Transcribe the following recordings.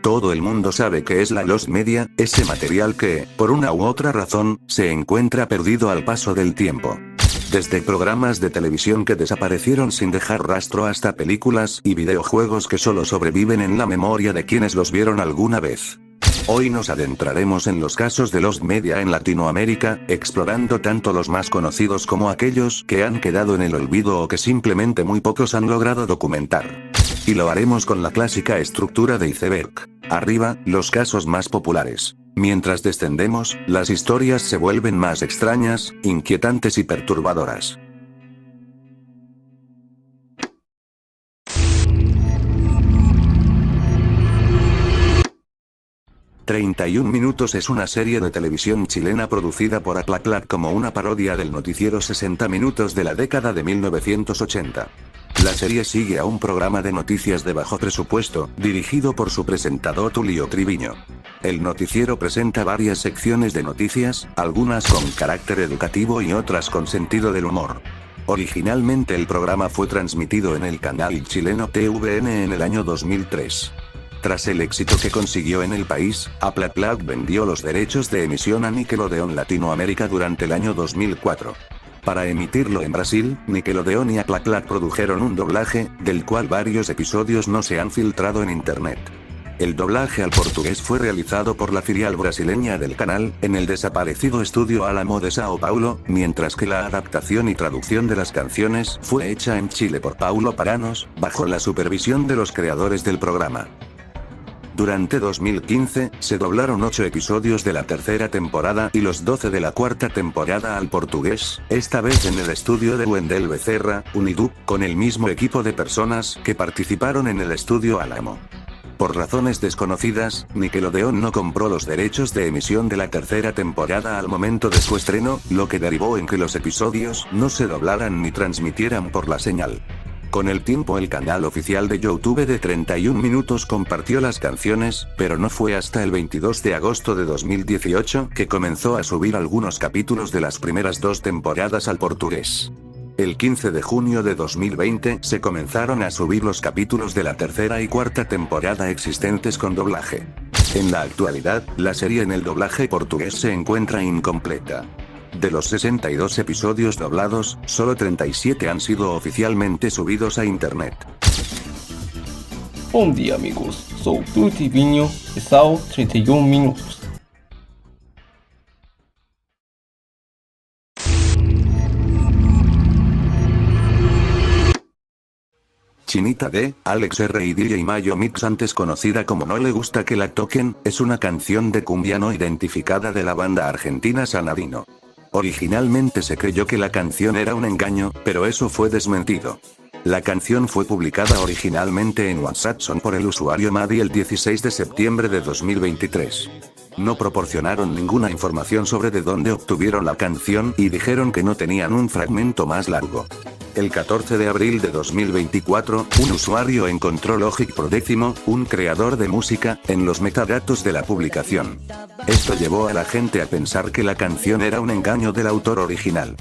Todo el mundo sabe qué es la Lost Media, ese material que, por una u otra razón, se encuentra perdido al paso del tiempo. Desde programas de televisión que desaparecieron sin dejar rastro hasta películas y videojuegos que solo sobreviven en la memoria de quienes los vieron alguna vez. Hoy nos adentraremos en los casos de Lost Media en Latinoamérica, explorando tanto los más conocidos como aquellos que han quedado en el olvido o que simplemente muy pocos han logrado documentar. Y lo haremos con la clásica estructura de iceberg. Arriba, los casos más populares. Mientras descendemos, las historias se vuelven más extrañas, inquietantes y perturbadoras. «31 minutos» es una serie de televisión chilena producida por Atlaclac como una parodia del noticiero 60 minutos de la década de 1980. La serie sigue a un programa de noticias de bajo presupuesto, dirigido por su presentador Tulio Triviño. El noticiero presenta varias secciones de noticias, algunas con carácter educativo y otras con sentido del humor. Originalmente el programa fue transmitido en el canal chileno TVN en el año 2003. Tras el éxito que consiguió en el país, Atlaclac vendió los derechos de emisión a Nickelodeon Latinoamérica durante el año 2004. Para emitirlo en Brasil, Nickelodeon y Atlaclac produjeron un doblaje, del cual varios episodios no se han filtrado en internet. El doblaje al portugués fue realizado por la filial brasileña del canal, en el desaparecido estudio Alamo de Sao Paulo, mientras que la adaptación y traducción de las canciones fue hecha en Chile por Paulo Paranos, bajo la supervisión de los creadores del programa. Durante 2015, se doblaron 8 episodios de la tercera temporada y los 12 de la cuarta temporada al portugués, esta vez en el estudio de Wendel Becerra, Unidu, con el mismo equipo de personas que participaron en el estudio Alamo. Por razones desconocidas, Nickelodeon no compró los derechos de emisión de la tercera temporada al momento de su estreno, lo que derivó en que los episodios no se doblaran ni transmitieran por la señal. Con el tiempo el canal oficial de YouTube de 31 minutos compartió las canciones, pero no fue hasta el 22 de agosto de 2018 que comenzó a subir algunos capítulos de las primeras 2 temporadas al portugués. El 15 de junio de 2020 se comenzaron a subir los capítulos de la tercera y cuarta temporada existentes con doblaje. En la actualidad, la serie en el doblaje portugués se encuentra incompleta. De los 62 episodios doblados, solo 37 han sido oficialmente subidos a internet. Bom dia, amigos. Sou Tulio Triviño e são 31 minutos. Chinita D, Alex R y DJ Mayo Mix, antes conocida como No Le Gusta Que La Toquen, es una canción de cumbia no identificada de la banda argentina Sanadino. Originalmente se creyó que la canción era un engaño, pero eso fue desmentido. La canción fue publicada originalmente en WhatsApp por el usuario Madi el 16 de septiembre de 2023. No proporcionaron ninguna información sobre de dónde obtuvieron la canción y dijeron que no tenían un fragmento más largo. El 14 de abril de 2024, un usuario encontró Logic Pro X, un creador de música, en los metadatos de la publicación. Esto llevó a la gente a pensar que la canción era un engaño del autor original.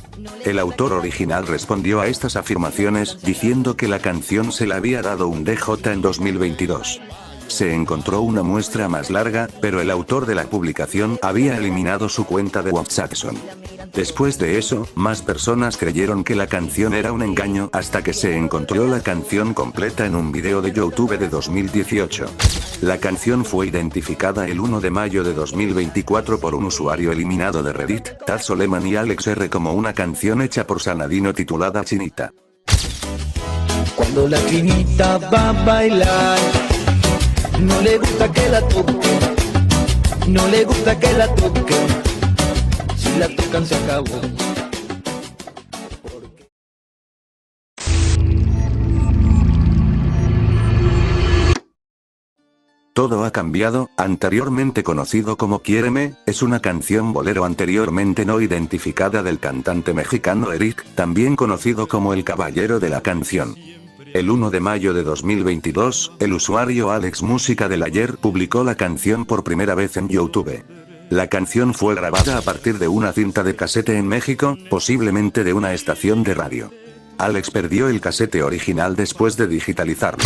El autor original respondió a estas afirmaciones diciendo que la canción se la había dado un DJ en 2022. Se encontró una muestra más larga, pero el autor de la publicación había eliminado su cuenta de WhatsApp. Después de eso, más personas creyeron que la canción era un engaño hasta que se encontró la canción completa en un video de YouTube de 2018. La canción fue identificada el 1 de mayo de 2024 por un usuario eliminado de Reddit, Taz Soleman y Alex R como una canción hecha por Sanadino titulada Chinita. Cuando la chinita va a bailar, no le gusta que la toquen, no le gusta que la toquen, si la tocan se acabó. Todo ha cambiado. Anteriormente conocido como Quiéreme, es una canción bolero anteriormente no identificada del cantante mexicano Eric, también conocido como el caballero de la canción. El 1 de mayo de 2022, el usuario Alex Música del Ayer publicó la canción por primera vez en YouTube. La canción fue grabada a partir de una cinta de casete en México, posiblemente de una estación de radio. Alex perdió el casete original después de digitalizarlo.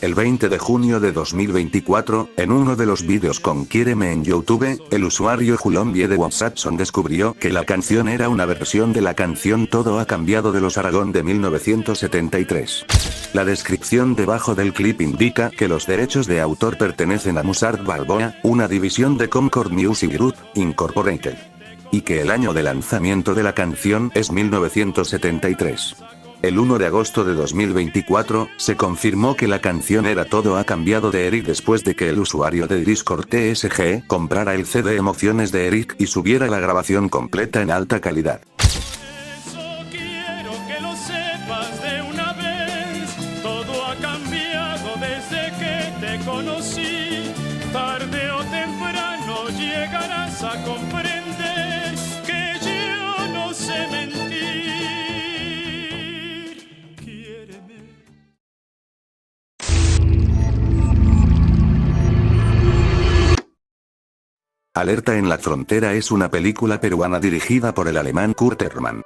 El 20 de junio de 2024, en uno de los vídeos con Quiéreme en YouTube, el usuario Julombie de Watson descubrió que la canción era una versión de la canción Todo ha cambiado de Los Aragón de 1973. La descripción debajo del clip indica que los derechos de autor pertenecen a Mozart Balboa, una división de Concord Music Group, Incorporated. Y que el año de lanzamiento de la canción es 1973. El 1 de agosto de 2024, se confirmó que la canción era Todo ha cambiado de Eric después de que el usuario de Discord TSG comprara el CD Emociones de Eric y subiera la grabación completa en alta calidad. Eso quiero que lo sepas de una vez. Todo ha cambiado desde que te conocí. Tarde o temprano llegarás a comprender que yo no sé mentir. Alerta en la frontera es una película peruana dirigida por el alemán Kurt Hermann.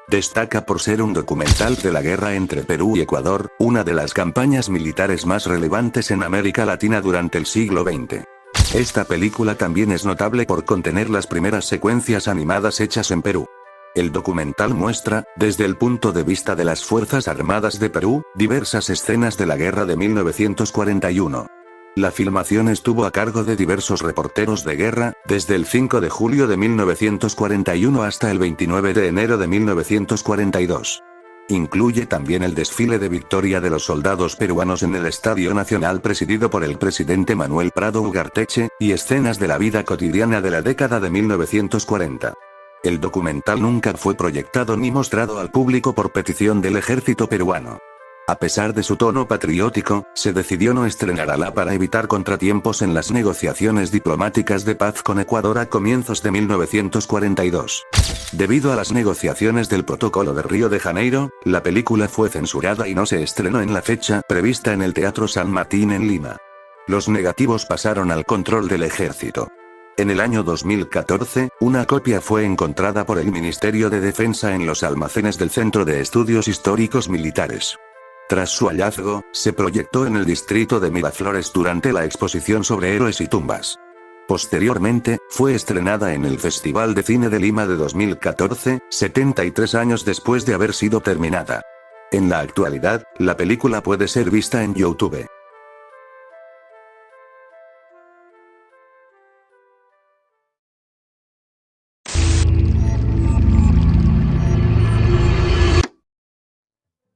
Destaca por ser un documental de la guerra entre Perú y Ecuador, una de las campañas militares más relevantes en América Latina durante el siglo XX. Esta película también es notable por contener las primeras secuencias animadas hechas en Perú. El documental muestra, desde el punto de vista de las Fuerzas Armadas de Perú, diversas escenas de la guerra de 1941. La filmación estuvo a cargo de diversos reporteros de guerra, desde el 5 de julio de 1941 hasta el 29 de enero de 1942. Incluye también el desfile de victoria de los soldados peruanos en el Estadio Nacional presidido por el presidente Manuel Prado Ugarteche, y escenas de la vida cotidiana de la década de 1940. El documental nunca fue proyectado ni mostrado al público por petición del ejército peruano. A pesar de su tono patriótico, se decidió no estrenarla para evitar contratiempos en las negociaciones diplomáticas de paz con Ecuador a comienzos de 1942. Debido a las negociaciones del Protocolo de Río de Janeiro, la película fue censurada y no se estrenó en la fecha prevista en el Teatro San Martín en Lima. Los negativos pasaron al control del ejército. En el año 2014, una copia fue encontrada por el Ministerio de Defensa en los almacenes del Centro de Estudios Históricos Militares. Tras su hallazgo, se proyectó en el distrito de Miraflores durante la exposición sobre héroes y tumbas. Posteriormente, fue estrenada en el Festival de Cine de Lima de 2014, 73 años después de haber sido terminada. En la actualidad, la película puede ser vista en YouTube.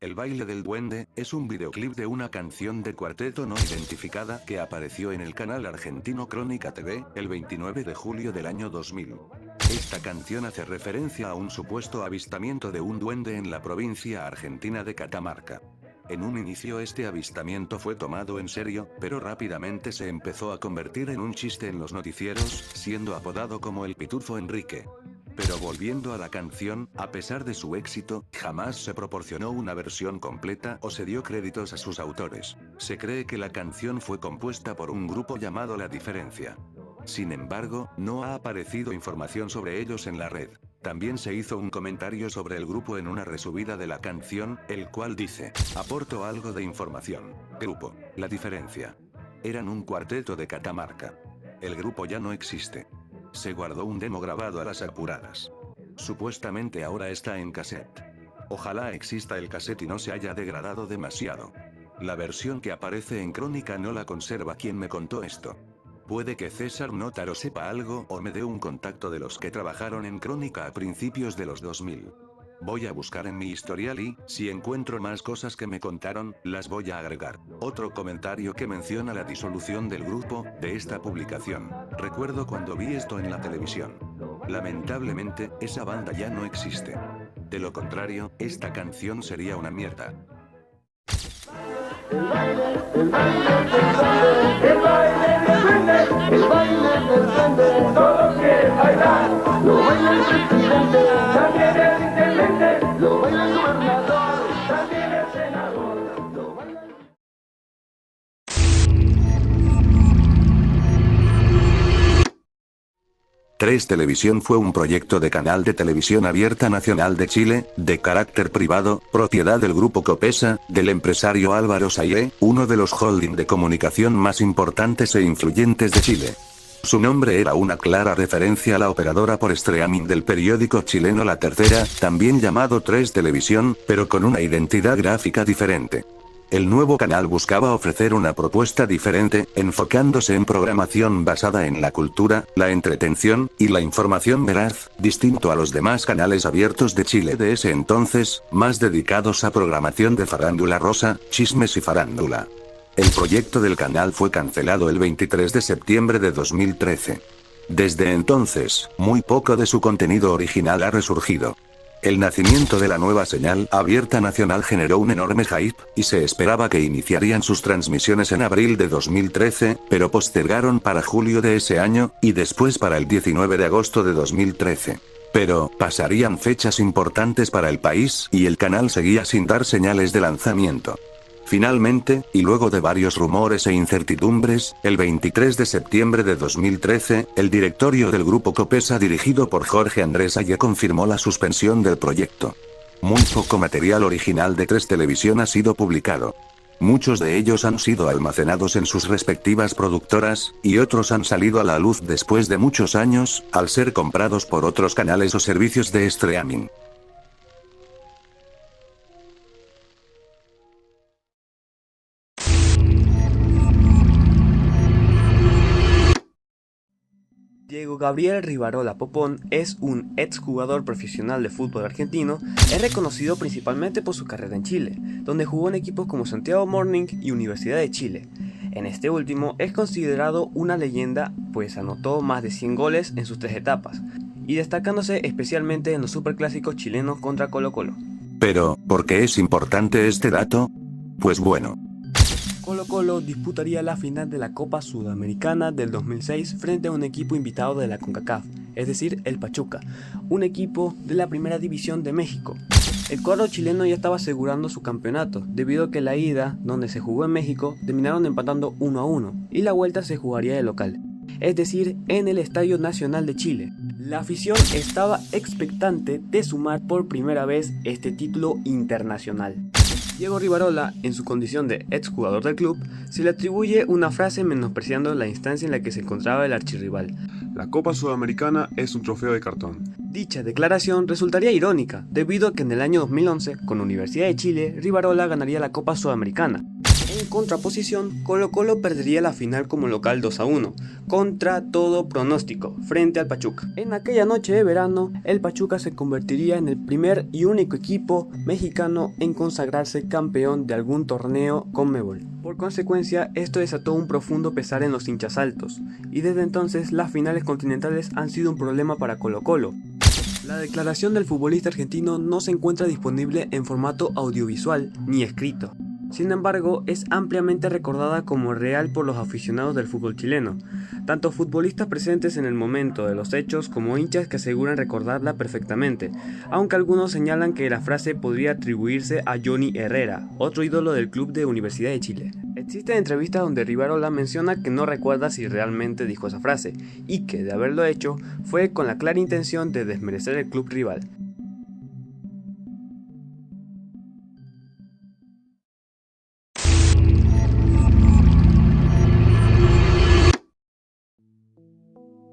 El baile del duende, es un videoclip de una canción de cuarteto no identificada que apareció en el canal argentino Crónica TV, el 29 de julio del año 2000. Esta canción hace referencia a un supuesto avistamiento de un duende en la provincia argentina de Catamarca. En un inicio este avistamiento fue tomado en serio, pero rápidamente se empezó a convertir en un chiste en los noticieros, siendo apodado como el Pitufo Enrique. Pero volviendo a la canción, a pesar de su éxito, jamás se proporcionó una versión completa o se dio créditos a sus autores. Se cree que la canción fue compuesta por un grupo llamado La Diferencia. Sin embargo, no ha aparecido información sobre ellos en la red. También se hizo un comentario sobre el grupo en una resubida de la canción, el cual dice: aporto algo de información. Grupo La Diferencia. Eran un cuarteto de Catamarca. El grupo ya no existe. Se guardó un demo grabado a las apuradas. Supuestamente ahora está en cassette. Ojalá exista el cassette y no se haya degradado demasiado. La versión que aparece en Crónica no la conserva quien me contó esto. Puede que César Notaro sepa algo o me dé un contacto de los que trabajaron en Crónica a principios de los 2000. Voy a buscar en mi historial y, si encuentro más cosas que me contaron, las voy a agregar. Otro comentario que menciona la disolución del grupo, de esta publicación. Recuerdo cuando vi esto en la televisión. Lamentablemente, esa banda ya no existe. De lo contrario, esta canción sería una mierda. El baile del duende, todos quieren bailar. Lo baila el presidente, también el intendente, lo baila el gobernador, también el senador, lo baila el... 3 Televisión fue un proyecto de canal de televisión abierta nacional de Chile, de carácter privado, propiedad del grupo Copesa, del empresario Álvaro Saile, uno de los holding de comunicación más importantes e influyentes de Chile. Su nombre era una clara referencia a la operadora por streaming del periódico chileno La Tercera, también llamado 3 Televisión, pero con una identidad gráfica diferente. El nuevo canal buscaba ofrecer una propuesta diferente, enfocándose en programación basada en la cultura, la entretención, y la información veraz, distinto a los demás canales abiertos de Chile de ese entonces, más dedicados a programación de farándula rosa, chismes y farándula. El proyecto del canal fue cancelado el 23 de septiembre de 2013. Desde entonces, muy poco de su contenido original ha resurgido. El nacimiento de la nueva señal abierta nacional generó un enorme hype, y se esperaba que iniciarían sus transmisiones en abril de 2013, pero postergaron para julio de ese año, y después para el 19 de agosto de 2013. Pero, pasarían fechas importantes para el país, y el canal seguía sin dar señales de lanzamiento. Finalmente, y luego de varios rumores e incertidumbres, el 23 de septiembre de 2013, el directorio del grupo Copesa dirigido por Jorge Andrés Aye confirmó la suspensión del proyecto. Muy poco material original de 3 Televisión ha sido publicado. Muchos de ellos han sido almacenados en sus respectivas productoras, y otros han salido a la luz después de muchos años, al ser comprados por otros canales o servicios de streaming. Diego Gabriel Rivarola Popón es un exjugador profesional de fútbol argentino. Es reconocido principalmente por su carrera en Chile, donde jugó en equipos como Santiago Morning y Universidad de Chile. En este último es considerado una leyenda, pues anotó más de 100 goles en sus 3 etapas, y destacándose especialmente en los superclásicos chilenos contra Colo-Colo. Pero, ¿por qué es importante este dato? Pues bueno. Colo-Colo disputaría la final de la Copa Sudamericana del 2006 frente a un equipo invitado de la CONCACAF, es decir, el Pachuca, un equipo de la Primera División de México. El cuadro chileno ya estaba asegurando su campeonato, debido a que la ida, donde se jugó en México, terminaron empatando 1-1, y la vuelta se jugaría de local, es decir, en el Estadio Nacional de Chile. La afición estaba expectante de sumar por primera vez este título internacional. Diego Rivarola, en su condición de exjugador del club, se le atribuye una frase menospreciando la instancia en la que se encontraba el archirrival. La Copa Sudamericana es un trofeo de cartón. Dicha declaración resultaría irónica, debido a que en el año 2011, con Universidad de Chile, Rivarola ganaría la Copa Sudamericana. En contraposición, Colo-Colo perdería la final como local 2-1, contra todo pronóstico, frente al Pachuca. En aquella noche de verano, el Pachuca se convertiría en el primer y único equipo mexicano en consagrarse campeón de algún torneo Conmebol. Por consecuencia, esto desató un profundo pesar en los hinchas altos, y desde entonces las finales continentales han sido un problema para Colo-Colo. La declaración del futbolista argentino no se encuentra disponible en formato audiovisual ni escrito. Sin embargo, es ampliamente recordada como real por los aficionados del fútbol chileno, tanto futbolistas presentes en el momento de los hechos como hinchas que aseguran recordarla perfectamente, aunque algunos señalan que la frase podría atribuirse a Johnny Herrera, otro ídolo del club de Universidad de Chile. Existen entrevistas donde Rivarola menciona que no recuerda si realmente dijo esa frase, y que de haberlo hecho fue con la clara intención de desmerecer el club rival.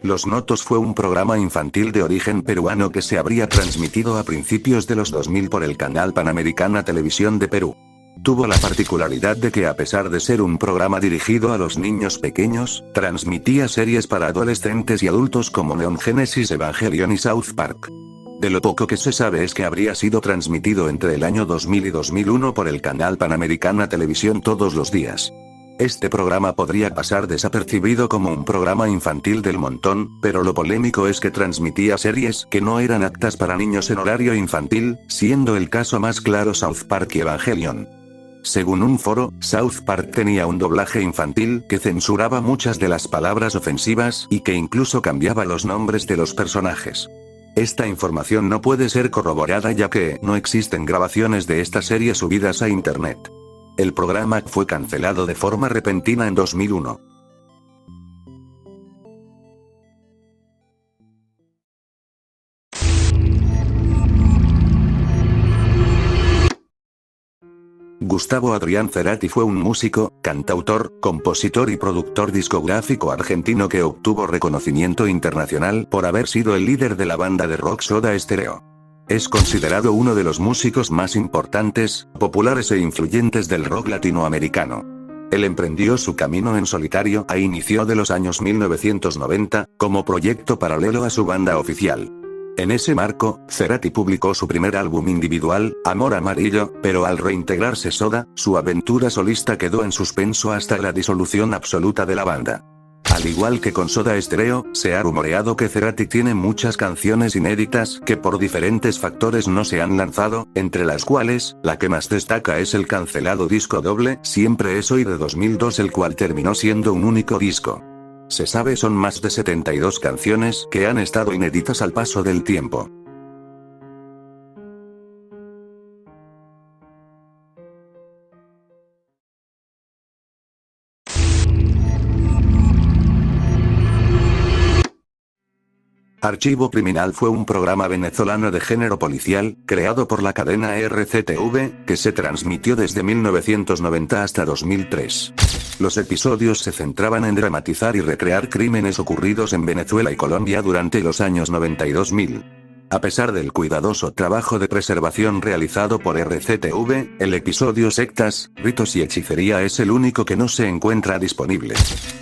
Los Notos fue un programa infantil de origen peruano que se habría transmitido a principios de los 2000 por el canal Panamericana Televisión de Perú. Tuvo la particularidad de que a pesar de ser un programa dirigido a los niños pequeños, transmitía series para adolescentes y adultos como Neon Genesis Evangelion y South Park. De lo poco que se sabe es que habría sido transmitido entre el año 2000 y 2001 por el canal Panamericana Televisión todos los días. Este programa podría pasar desapercibido como un programa infantil del montón, pero lo polémico es que transmitía series que no eran aptas para niños en horario infantil, siendo el caso más claro South Park y Evangelion. Según un foro, South Park tenía un doblaje infantil que censuraba muchas de las palabras ofensivas y que incluso cambiaba los nombres de los personajes. Esta información no puede ser corroborada ya que no existen grabaciones de esta serie subidas a internet. El programa fue cancelado de forma repentina en 2001. Gustavo Adrián Cerati fue un músico, cantautor, compositor y productor discográfico argentino que obtuvo reconocimiento internacional por haber sido el líder de la banda de rock Soda Stereo. Es considerado uno de los músicos más importantes, populares e influyentes del rock latinoamericano. Él emprendió su camino en solitario a inicio de los años 1990, como proyecto paralelo a su banda oficial. En ese marco, Cerati publicó su primer álbum individual, Amor Amarillo, pero al reintegrarse Soda, su aventura solista quedó en suspenso hasta la disolución absoluta de la banda. Al igual que con Soda Stereo, se ha rumoreado que Cerati tiene muchas canciones inéditas que por diferentes factores no se han lanzado, entre las cuales, la que más destaca es el cancelado disco doble Siempre es hoy de 2002, el cual terminó siendo un único disco. Se sabe son más de 72 canciones que han estado inéditas al paso del tiempo. Archivo Criminal fue un programa venezolano de género policial, creado por la cadena RCTV, que se transmitió desde 1990 hasta 2003. Los episodios se centraban en dramatizar y recrear crímenes ocurridos en Venezuela y Colombia durante los años 90 y 2000. A pesar del cuidadoso trabajo de preservación realizado por RCTV, el episodio Sectas, Ritos y Hechicería es el único que no se encuentra disponible.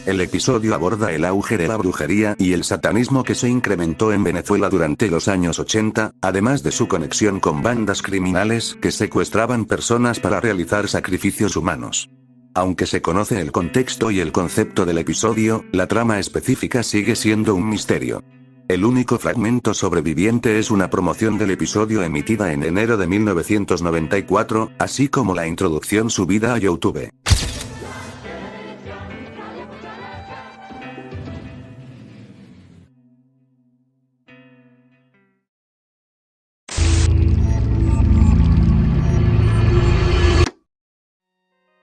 El episodio aborda el auge de la brujería y el satanismo que se incrementó en Venezuela durante los años 80, además de su conexión con bandas criminales que secuestraban personas para realizar sacrificios humanos. Aunque se conoce el contexto y el concepto del episodio, la trama específica sigue siendo un misterio. El único fragmento sobreviviente es una promoción del episodio emitida en enero de 1994, así como la introducción subida a YouTube.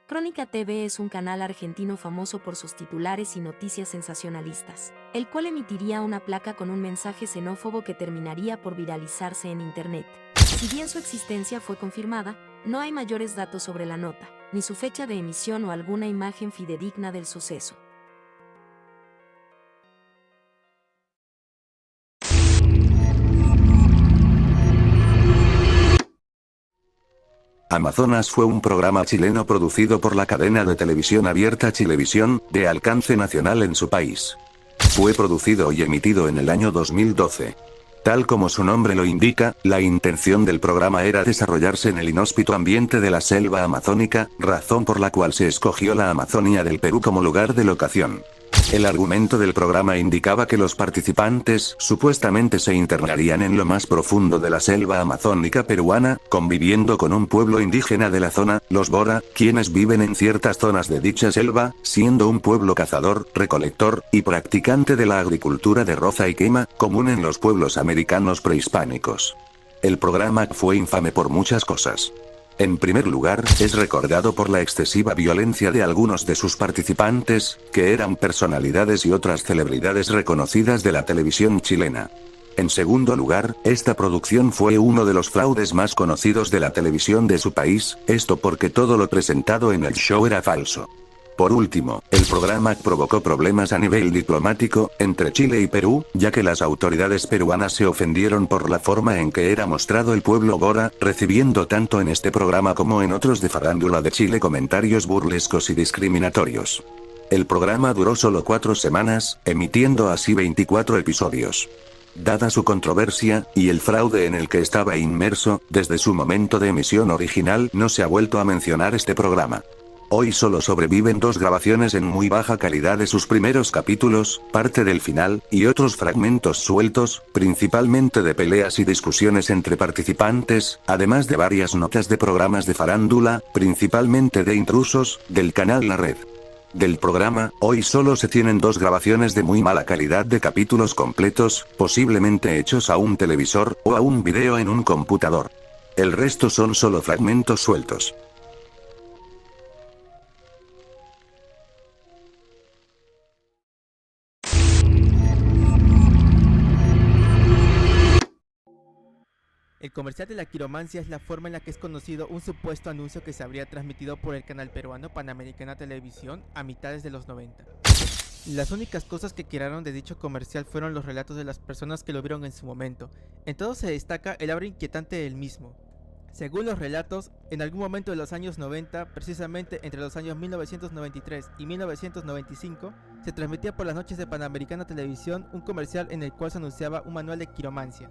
Crónica TV es un canal argentino famoso por sus titulares y noticias sensacionalistas, el cual emitiría una placa con un mensaje xenófobo que terminaría por viralizarse en Internet. Si bien su existencia fue confirmada, no hay mayores datos sobre la nota, ni su fecha de emisión o alguna imagen fidedigna del suceso. Amazonas fue un programa chileno producido por la cadena de televisión abierta Chilevisión, de alcance nacional en su país. Fue producido y emitido en el año 2012. Tal como su nombre lo indica, la intención del programa era desarrollarse en el inhóspito ambiente de la selva amazónica, razón por la cual se escogió la Amazonía del Perú como lugar de locación. El argumento del programa indicaba que los participantes supuestamente se internarían en lo más profundo de la selva amazónica peruana, conviviendo con un pueblo indígena de la zona, los Bora, quienes viven en ciertas zonas de dicha selva, siendo un pueblo cazador, recolector, y practicante de la agricultura de roza y quema, común en los pueblos americanos prehispánicos. El programa fue infame por muchas cosas. En primer lugar, es recordado por la excesiva violencia de algunos de sus participantes, que eran personalidades y otras celebridades reconocidas de la televisión chilena. En segundo lugar, esta producción fue uno de los fraudes más conocidos de la televisión de su país, esto porque todo lo presentado en el show era falso. Por último, el programa provocó problemas a nivel diplomático, entre Chile y Perú, ya que las autoridades peruanas se ofendieron por la forma en que era mostrado el pueblo Bora, recibiendo tanto en este programa como en otros de farándula de Chile comentarios burlescos y discriminatorios. El programa duró solo 4 semanas, emitiendo así 24 episodios. Dada su controversia, y el fraude en el que estaba inmerso, desde su momento de emisión original no se ha vuelto a mencionar este programa. Hoy solo sobreviven 2 grabaciones en muy baja calidad de sus primeros capítulos, parte del final, y otros fragmentos sueltos, principalmente de peleas y discusiones entre participantes, además de varias notas de programas de farándula, principalmente de intrusos, del canal La Red. Del programa, hoy solo se tienen 2 grabaciones de muy mala calidad de capítulos completos, posiblemente hechos a un televisor, o a un video en un computador. El resto son solo fragmentos sueltos. El comercial de la quiromancia es la forma en la que es conocido un supuesto anuncio que se habría transmitido por el canal peruano Panamericana Televisión a mitades de los 90. Las únicas cosas que quedaron de dicho comercial fueron los relatos de las personas que lo vieron en su momento. En todo se destaca el aura inquietante del mismo. Según los relatos, en algún momento de los años 90, precisamente entre los años 1993 y 1995, se transmitía por las noches de Panamericana Televisión un comercial en el cual se anunciaba un manual de quiromancia.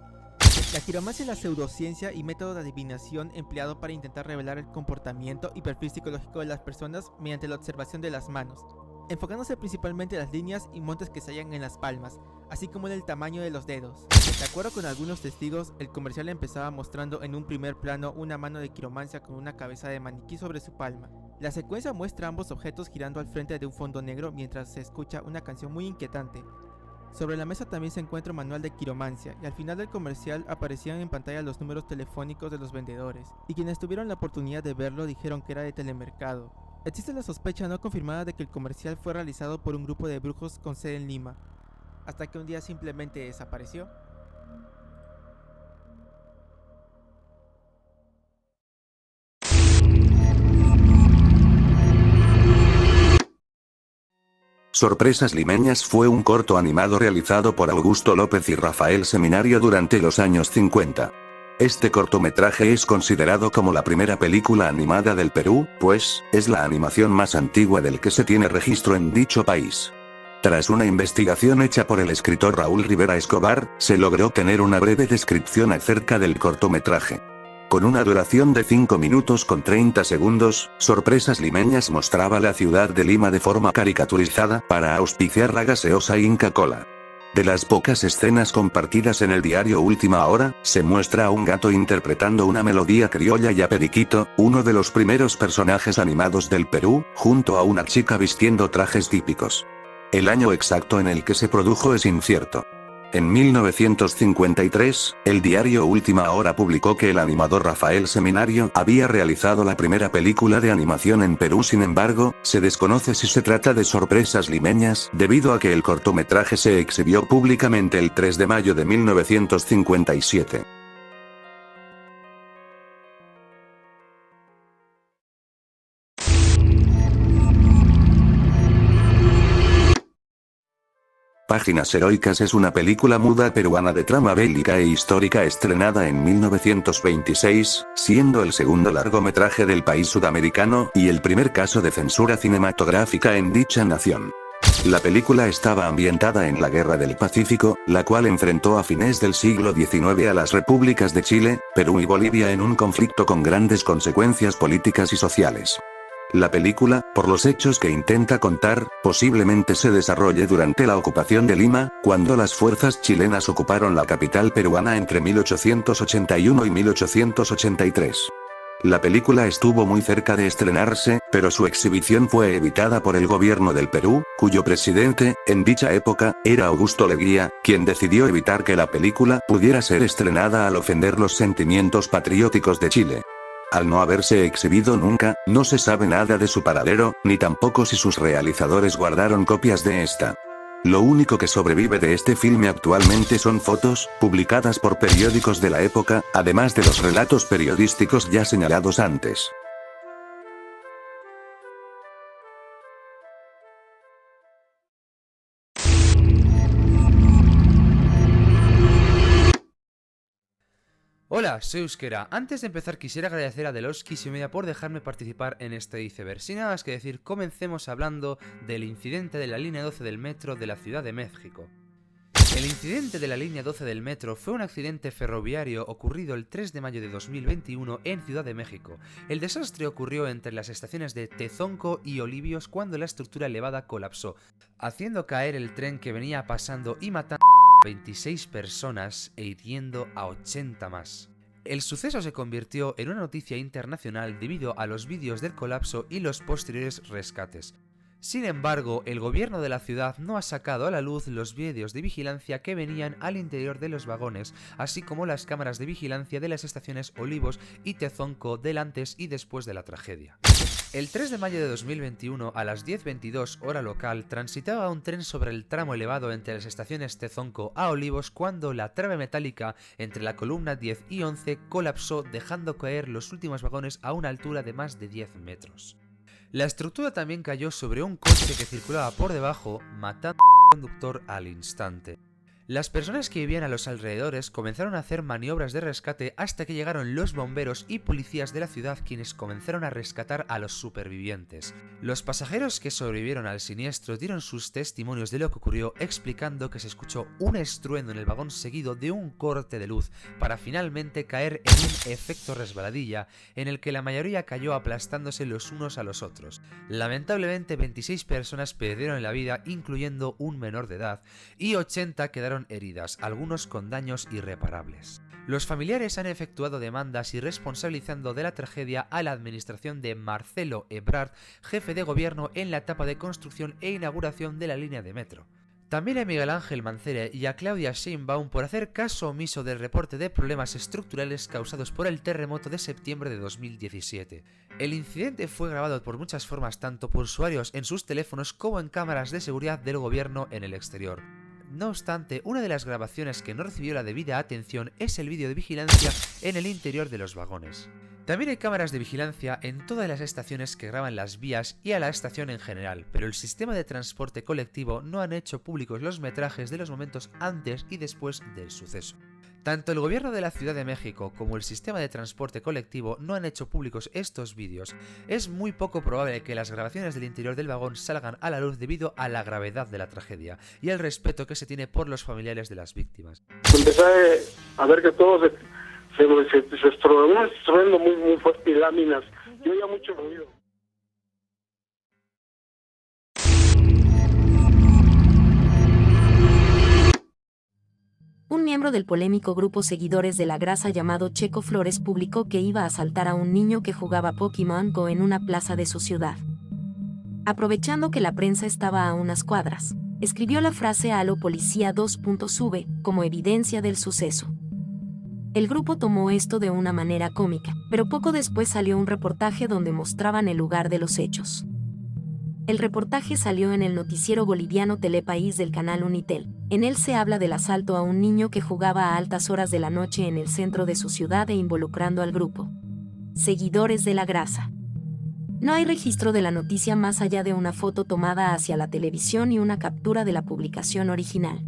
La quiromancia es la pseudociencia y método de adivinación empleado para intentar revelar el comportamiento y perfil psicológico de las personas mediante la observación de las manos, enfocándose principalmente en las líneas y montes que se hallan en las palmas, así como en el tamaño de los dedos. De acuerdo con algunos testigos, el comercial empezaba mostrando en un primer plano una mano de quiromancia con una cabeza de maniquí sobre su palma. La secuencia muestra ambos objetos girando al frente de un fondo negro mientras se escucha una canción muy inquietante. Sobre la mesa también se encuentra un manual de quiromancia, y al final del comercial aparecían en pantalla los números telefónicos de los vendedores, y quienes tuvieron la oportunidad de verlo dijeron que era de Telemercado. Existe la sospecha no confirmada de que el comercial fue realizado por un grupo de brujos con sede en Lima, hasta que un día simplemente desapareció. Sorpresas limeñas fue un corto animado realizado por Augusto López y Rafael Seminario durante los años 50. Este cortometraje es considerado como la primera película animada del Perú, pues, es la animación más antigua del que se tiene registro en dicho país. Tras una investigación hecha por el escritor Raúl Rivera Escobar, se logró tener una breve descripción acerca del cortometraje. Con una duración de 5 minutos con 30 segundos, Sorpresas Limeñas mostraba la ciudad de Lima de forma caricaturizada para auspiciar la gaseosa Inca Kola. De las pocas escenas compartidas en el diario Última Hora, se muestra a un gato interpretando una melodía criolla y a Periquito, uno de los primeros personajes animados del Perú, junto a una chica vistiendo trajes típicos. El año exacto en el que se produjo es incierto. En 1953, el diario Última Hora publicó que el animador Rafael Seminario había realizado la primera película de animación en Perú. Sin embargo, se desconoce si se trata de Sorpresas Limeñas, debido a que el cortometraje se exhibió públicamente el 3 de mayo de 1957. Páginas Heroicas es una película muda peruana de trama bélica e histórica estrenada en 1926, siendo el segundo largometraje del país sudamericano y el primer caso de censura cinematográfica en dicha nación. La película estaba ambientada en la Guerra del Pacífico, la cual enfrentó a fines del siglo XIX a las repúblicas de Chile, Perú y Bolivia en un conflicto con grandes consecuencias políticas y sociales. La película, por los hechos que intenta contar, posiblemente se desarrolle durante la ocupación de Lima, cuando las fuerzas chilenas ocuparon la capital peruana entre 1881 y 1883. La película estuvo muy cerca de estrenarse, pero su exhibición fue evitada por el gobierno del Perú, cuyo presidente, en dicha época, era Augusto Leguía, quien decidió evitar que la película pudiera ser estrenada al ofender los sentimientos patrióticos de Chile. Al no haberse exhibido nunca, no se sabe nada de su paradero, ni tampoco si sus realizadores guardaron copias de esta. Lo único que sobrevive de este filme actualmente son fotos, publicadas por periódicos de la época, además de los relatos periodísticos ya señalados antes. Hola, soy Euskera. Antes de empezar quisiera agradecer a Deloski y Media por dejarme participar en este iceberg. Sin nada más que decir, comencemos hablando del incidente de la línea 12 del metro de la Ciudad de México. El incidente de la línea 12 del metro fue un accidente ferroviario ocurrido el 3 de mayo de 2021 en Ciudad de México. El desastre ocurrió entre las estaciones de Tezonco y Olivios cuando la estructura elevada colapsó, haciendo caer el tren que venía pasando y matando a 26 personas e hiriendo a 80 más. El suceso se convirtió en una noticia internacional debido a los vídeos del colapso y los posteriores rescates. Sin embargo, el gobierno de la ciudad no ha sacado a la luz los vídeos de vigilancia que venían al interior de los vagones, así como las cámaras de vigilancia de las estaciones Olivos y Tezonco del antes y después de la tragedia. El 3 de mayo de 2021, a las 10:22 hora local, transitaba un tren sobre el tramo elevado entre las estaciones Tezonco a Olivos cuando la trave metálica entre la columna 10 y 11 colapsó, dejando caer los últimos vagones a una altura de más de 10 metros. La estructura también cayó sobre un coche que circulaba por debajo, matando al conductor al instante. Las personas que vivían a los alrededores comenzaron a hacer maniobras de rescate hasta que llegaron los bomberos y policías de la ciudad, quienes comenzaron a rescatar a los supervivientes. Los pasajeros que sobrevivieron al siniestro dieron sus testimonios de lo que ocurrió, explicando que se escuchó un estruendo en el vagón seguido de un corte de luz para finalmente caer en un efecto resbaladilla en el que la mayoría cayó aplastándose los unos a los otros. Lamentablemente 26 personas perdieron la vida, incluyendo un menor de edad, y 80 quedaron heridas, algunos con daños irreparables. Los familiares han efectuado demandas y responsabilizando de la tragedia a la administración de Marcelo Ebrard, jefe de gobierno en la etapa de construcción e inauguración de la línea de metro. También a Miguel Ángel Mancera y a Claudia Sheinbaum por hacer caso omiso del reporte de problemas estructurales causados por el terremoto de septiembre de 2017. El incidente fue grabado por muchas formas, tanto por usuarios en sus teléfonos como en cámaras de seguridad del gobierno en el exterior. No obstante, una de las grabaciones que no recibió la debida atención es el vídeo de vigilancia en el interior de los vagones. También hay cámaras de vigilancia en todas las estaciones que graban las vías y a la estación en general, pero el sistema de transporte colectivo no han hecho públicos los metrajes de los momentos antes y después del suceso. Tanto el gobierno de la Ciudad de México como el sistema de transporte colectivo no han hecho públicos estos vídeos. Es muy poco probable que las grabaciones del interior del vagón salgan a la luz debido a la gravedad de la tragedia y el respeto que se tiene por los familiares de las víctimas. Empecé a ver que todo se estruendo muy fuerte y láminas. Yo oía mucho ruido. Un miembro del polémico grupo Seguidores de la Grasa llamado Checo Flores publicó que iba a asaltar a un niño que jugaba Pokémon Go en una plaza de su ciudad. Aprovechando que la prensa estaba a unas cuadras, escribió la frase "Aló policía 2.sube" como evidencia del suceso. El grupo tomó esto de una manera cómica, pero poco después salió un reportaje donde mostraban el lugar de los hechos. El reportaje salió en el noticiero boliviano Telepaís del canal Unitel. En él se habla del asalto a un niño que jugaba a altas horas de la noche en el centro de su ciudad e involucrando al grupo Seguidores de la Grasa. No hay registro de la noticia más allá de una foto tomada hacia la televisión y una captura de la publicación original.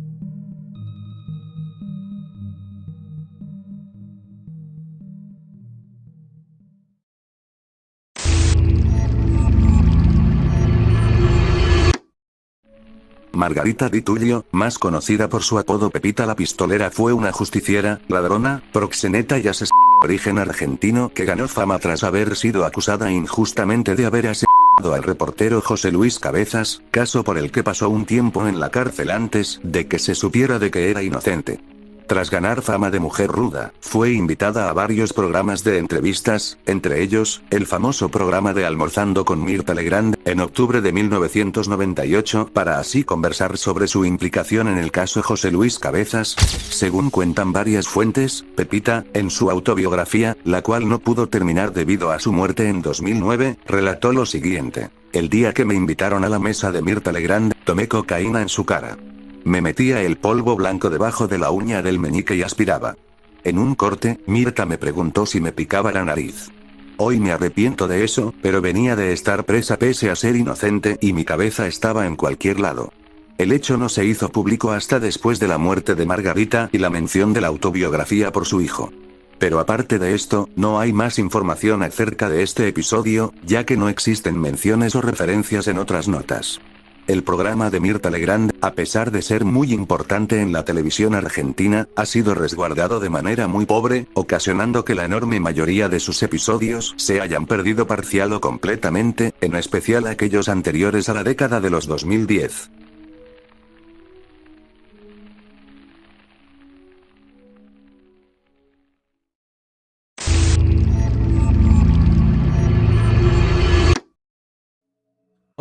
Margarita Di Tullio, más conocida por su apodo Pepita la Pistolera, fue una justiciera, ladrona, proxeneta y asesina de origen argentino que ganó fama tras haber sido acusada injustamente de haber asesinado al reportero José Luis Cabezas, caso por el que pasó un tiempo en la cárcel antes de que se supiera de que era inocente. Tras ganar fama de mujer ruda, fue invitada a varios programas de entrevistas, entre ellos, el famoso programa de Almorzando con Mirta Legrand, en octubre de 1998, para así conversar sobre su implicación en el caso José Luis Cabezas. Según cuentan varias fuentes, Pepita, en su autobiografía, la cual no pudo terminar debido a su muerte en 2009, relató lo siguiente: "El día que me invitaron a la mesa de Mirta Legrand, tomé cocaína en su cara. Me metía el polvo blanco debajo de la uña del meñique y aspiraba. En un corte, Mirta me preguntó si me picaba la nariz. Hoy me arrepiento de eso, pero venía de estar presa pese a ser inocente y mi cabeza estaba en cualquier lado". El hecho no se hizo público hasta después de la muerte de Margarita y la mención de la autobiografía por su hijo. Pero aparte de esto, no hay más información acerca de este episodio, ya que no existen menciones o referencias en otras notas. El programa de Mirta Legrand, a pesar de ser muy importante en la televisión argentina, ha sido resguardado de manera muy pobre, ocasionando que la enorme mayoría de sus episodios se hayan perdido parcial o completamente, en especial aquellos anteriores a la década de los 2010.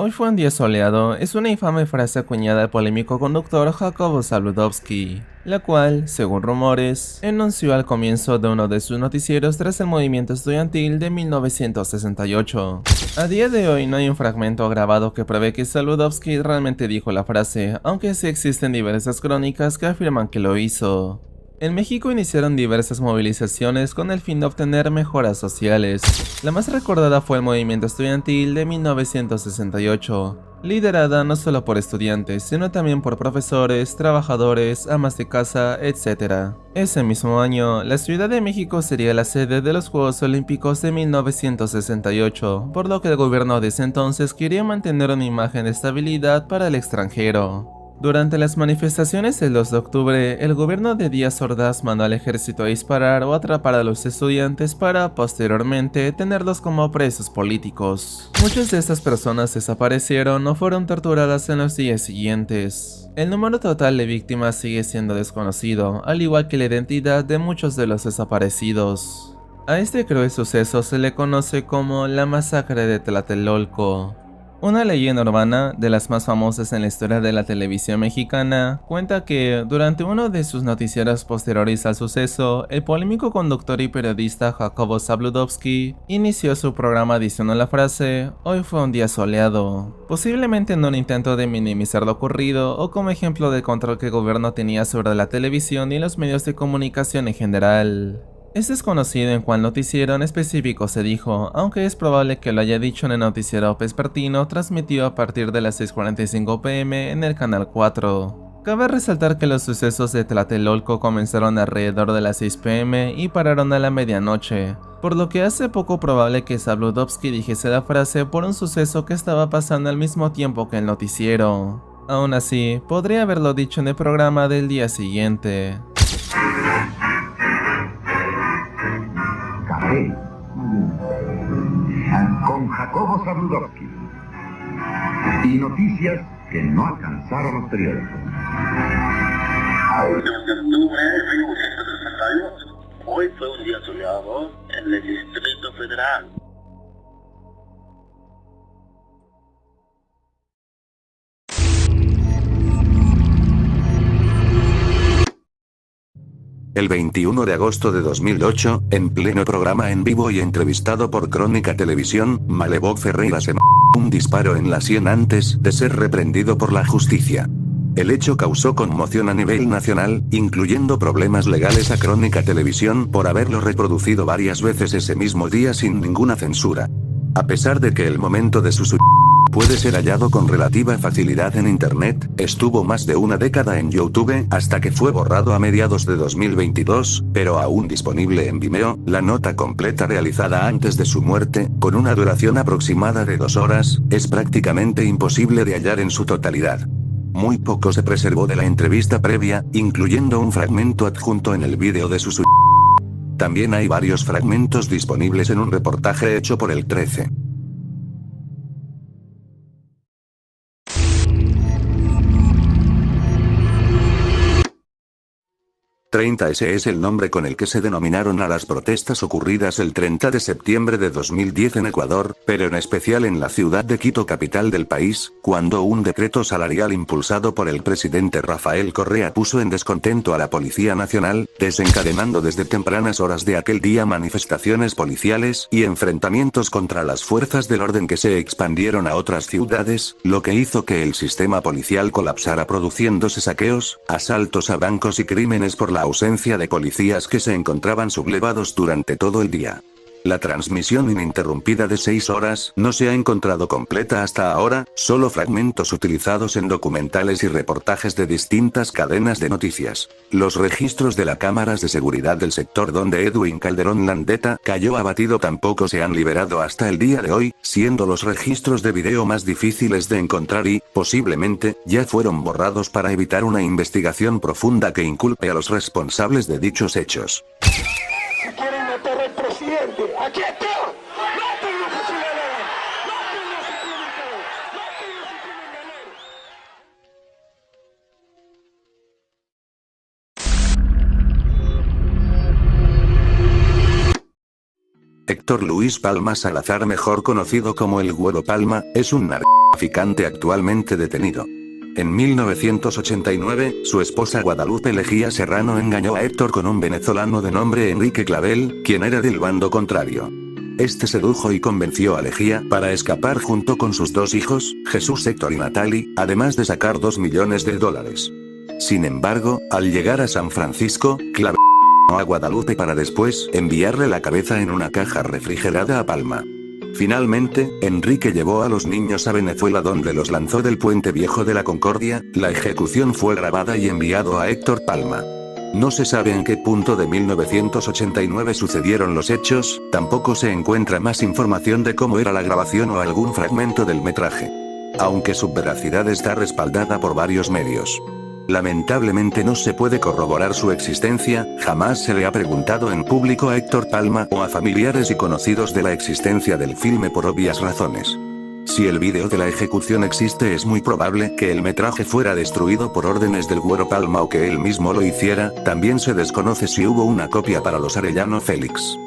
Hoy fue un día soleado, es una infame frase acuñada al polémico conductor Jacobo Zabludovsky. la cual, según rumores, enunció al comienzo de uno de sus noticieros tras el movimiento estudiantil de 1968. A día de hoy no hay un fragmento grabado que pruebe que Zabludovsky realmente dijo la frase, aunque sí existen diversas crónicas que afirman que lo hizo. En México iniciaron diversas movilizaciones con el fin de obtener mejoras sociales. La más recordada fue el movimiento estudiantil de 1968, liderada no solo por estudiantes, sino también por profesores, trabajadores, amas de casa, etc. Ese mismo año, la Ciudad de México sería la sede de los Juegos Olímpicos de 1968, por lo que el gobierno de ese entonces quería mantener una imagen de estabilidad para el extranjero. Durante las manifestaciones del 2 de octubre, el gobierno de Díaz Ordaz mandó al ejército a disparar o atrapar a los estudiantes para, posteriormente, tenerlos como presos políticos. Muchas de estas personas desaparecieron o fueron torturadas en los días siguientes. El número total de víctimas sigue siendo desconocido, al igual que la identidad de muchos de los desaparecidos. A este cruel suceso se le conoce como la masacre de Tlatelolco. Una leyenda urbana, de las más famosas en la historia de la televisión mexicana, cuenta que, durante uno de sus noticieros posteriores al suceso, el polémico conductor y periodista Jacobo Zabludovsky inició su programa diciendo la frase "Hoy fue un día soleado", posiblemente en un intento de minimizar lo ocurrido o como ejemplo del control que el gobierno tenía sobre la televisión y los medios de comunicación en general. Es desconocido en cuál noticiero en específico se dijo, aunque es probable que lo haya dicho en el noticiero vespertino transmitido a partir de las 6:45 p.m. en el canal 4. Cabe resaltar que los sucesos de Tlatelolco comenzaron alrededor de las 6 p.m. y pararon a la medianoche, por lo que hace poco probable que Zabludovsky dijese la frase por un suceso que estaba pasando al mismo tiempo que el noticiero. Aún así, podría haberlo dicho en el programa del día siguiente. Café con Jacobo Zabludovsky y noticias que no alcanzaron los periódicos. 2 de octubre de 1968. Hoy fue un día soleado en el Distrito Federal. El 21 de agosto de 2008, en pleno programa en vivo y entrevistado por Crónica Televisión, Malevok Ferreira se un disparo en la sien antes de ser reprendido por la justicia. El hecho causó conmoción a nivel nacional, incluyendo problemas legales a Crónica Televisión por haberlo reproducido varias veces ese mismo día sin ninguna censura. A pesar de que el momento de su puede ser hallado con relativa facilidad en internet, estuvo más de una década en YouTube hasta que fue borrado a mediados de 2022, pero aún disponible en Vimeo. La nota completa realizada antes de su muerte, con una duración aproximada de 2 horas, es prácticamente imposible de hallar en su totalidad. Muy poco se preservó de la entrevista previa, incluyendo un fragmento adjunto en el vídeo de su También hay varios fragmentos disponibles en un reportaje hecho por el 13. 30 ese es el nombre con el que se denominaron a las protestas ocurridas el 30 de septiembre de 2010 en Ecuador, pero en especial en la ciudad de Quito, capital del país, cuando un decreto salarial impulsado por el presidente Rafael Correa puso en descontento a la Policía Nacional, desencadenando desde tempranas horas de aquel día manifestaciones policiales y enfrentamientos contra las fuerzas del orden que se expandieron a otras ciudades, lo que hizo que el sistema policial colapsara, produciéndose saqueos, asaltos a bancos y crímenes por la ausencia de policías que se encontraban sublevados durante todo el día. La transmisión ininterrumpida de 6 horas no se ha encontrado completa hasta ahora, solo fragmentos utilizados en documentales y reportajes de distintas cadenas de noticias. Los registros de las cámaras de seguridad del sector donde Edwin Calderón Landeta cayó abatido tampoco se han liberado hasta el día de hoy, siendo los registros de video más difíciles de encontrar y, posiblemente, ya fueron borrados para evitar una investigación profunda que inculpe a los responsables de dichos hechos. Si quieren matar al presidente, aquí está. ¡Mátenlo si quieren ganar! ¡Mátenlo si quieren ganar! ¡Mátenlo si quieren ganar! Héctor Luis Palma Salazar, mejor conocido como el Güero Palma, es un narcotraficante actualmente detenido. En 1989, su esposa Guadalupe Lejía Serrano engañó a Héctor con un venezolano de nombre Enrique Clavel, quien era del bando contrario. Este sedujo y convenció a Lejía para escapar junto con sus 2 hijos, Jesús, Héctor y Natalie, además de sacar $2 millones. Sin embargo, al llegar a San Francisco, Clavel a Guadalupe para después enviarle la cabeza en una caja refrigerada a Palma. Finalmente, Enrique llevó a los niños a Venezuela donde los lanzó del Puente Viejo de la Concordia. La ejecución fue grabada y enviado a Héctor Palma. No se sabe en qué punto de 1989 sucedieron los hechos, tampoco se encuentra más información de cómo era la grabación o algún fragmento del metraje. Aunque su veracidad está respaldada por varios medios. Lamentablemente no se puede corroborar su existencia, jamás se le ha preguntado en público a Héctor Palma o a familiares y conocidos de la existencia del filme por obvias razones. Si el vídeo de la ejecución existe, es muy probable que el metraje fuera destruido por órdenes del Güero Palma o que él mismo lo hiciera. También se desconoce si hubo una copia para los Arellano Félix.